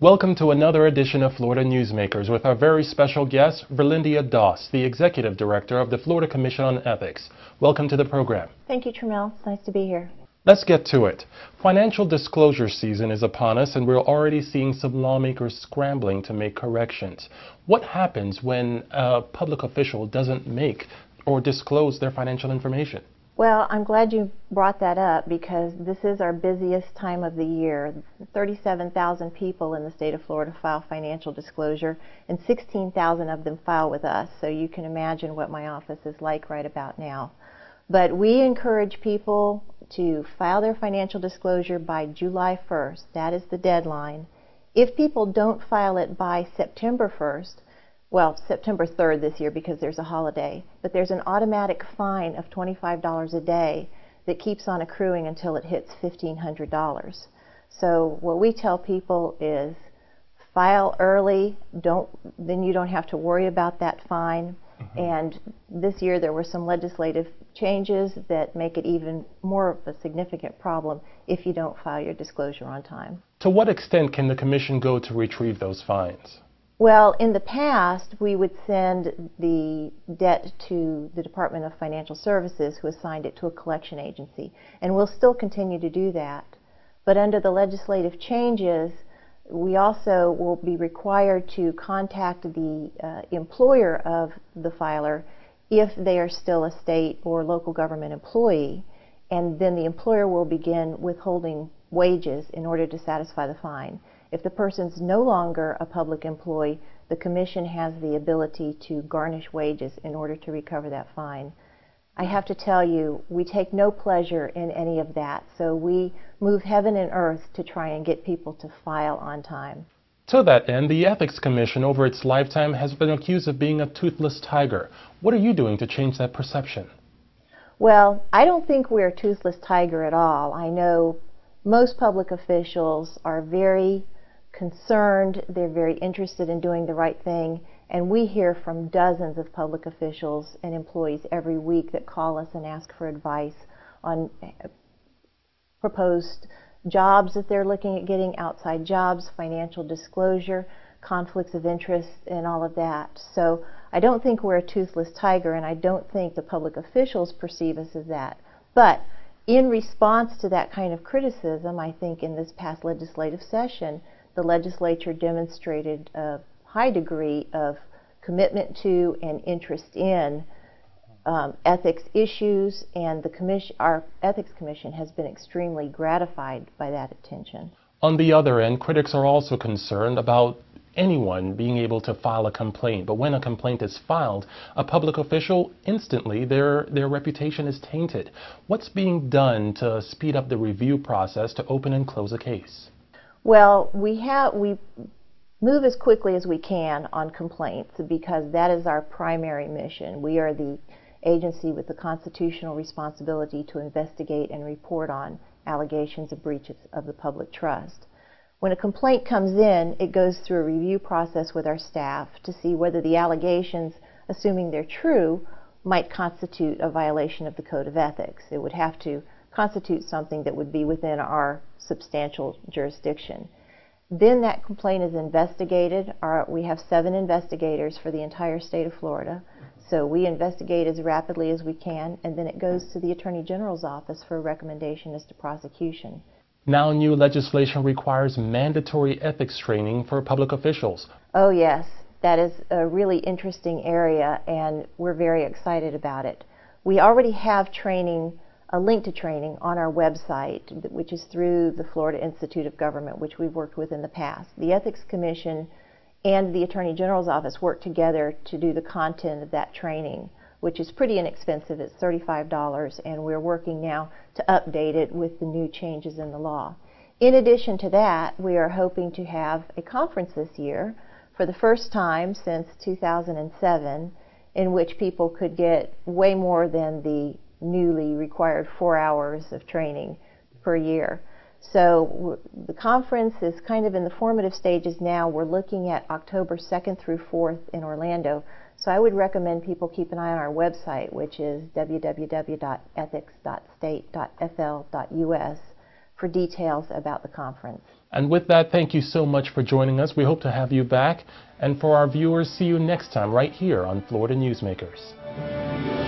Welcome to another edition of Florida Newsmakers with our very special guest, Virlindia Doss, the Executive Director of the Florida Commission on Ethics. Welcome to the program. Thank you, Tramell. It's nice to be here. Let's get to it. Financial disclosure season is upon us, and we're already seeing some lawmakers scrambling to make corrections. What happens when a public official doesn't make or disclose their financial information? Well, I'm glad you brought that up because this is our busiest time of the year. 37,000 people in the state of Florida file financial disclosure, and 16,000 of them file with us, so you can imagine what my office is like right about now. But we encourage people to file their financial disclosure by July 1st. That is the deadline. If people don't file it by September 1st, well, September 3rd this year because there's a holiday, but there's an automatic fine of $25 a day that keeps on accruing until it hits $1,500. So what we tell people is file early, then you don't have to worry about that fine. And this year there were some legislative changes that make it even more of a significant problem if you don't file your disclosure on time. To what extent can the Commission go to retrieve those fines? Well, in the past, we would send the debt to the Department of Financial Services, who assigned it to a collection agency, and we'll still continue to do that. But under the legislative changes, we also will be required to contact the employer of the filer if they are still a state or local government employee, and then the employer will begin withholding wages in order to satisfy the fine. If the person's no longer a public employee, the Commission has the ability to garnish wages in order to recover that fine. I have to tell you, we take no pleasure in any of that, so we move heaven and earth to try and get people to file on time. To that end, the Ethics Commission over its lifetime has been accused of being a toothless tiger. What are you doing to change that perception? Well, I don't think we're a toothless tiger at all. I know most public officials are very concerned, they're very interested in doing the right thing, and we hear from dozens of public officials and employees every week that call us and ask for advice on proposed jobs that they're looking at getting, outside jobs, financial disclosure, conflicts of interest, and all of that. So I don't think we're a toothless tiger, and I don't think the public officials perceive us as that. But in response to that kind of criticism, I think in this past legislative session, the legislature demonstrated a high degree of commitment to and interest in ethics issues, and our Ethics Commission has been extremely gratified by that attention. On the other end, critics are also concerned about anyone being able to file a complaint. But when a complaint is filed, a public official, instantly their reputation is tainted. What's being done to speed up the review process to open and close a case? Well, we move as quickly as we can on complaints because that is our primary mission. We are the agency with the constitutional responsibility to investigate and report on allegations of breaches of the public trust. When a complaint comes in, it goes through a review process with our staff to see whether the allegations, assuming they're true, might constitute a violation of the Code of Ethics. It would have to constitute something that would be within our substantial jurisdiction. Then that complaint is investigated. We have 7 investigators for the entire state of Florida. So we investigate as rapidly as we can, and then it goes to the Attorney General's office for a recommendation as to prosecution. Now new legislation requires mandatory ethics training for public officials. Oh yes, that is a really interesting area, and we're very excited about it. We already have training, a link to training on our website, which is through the Florida Institute of Government, which we've worked with in the past. The Ethics Commission and the Attorney General's office work together to do the content of that training, which is pretty inexpensive. It's $35, and we're working now to update it with the new changes in the law. In addition to that, we are hoping to have a conference this year for the first time since 2007 in which people could get way more than the newly required 4 hours of training per year. So the conference is kind of in the formative stages now. We're looking at October 2nd through 4th in Orlando. So I would recommend people keep an eye on our website, which is www.ethics.state.fl.us, for details about the conference. And with that, thank you so much for joining us. We hope to have you back. And for our viewers, see you next time right here on Florida Newsmakers.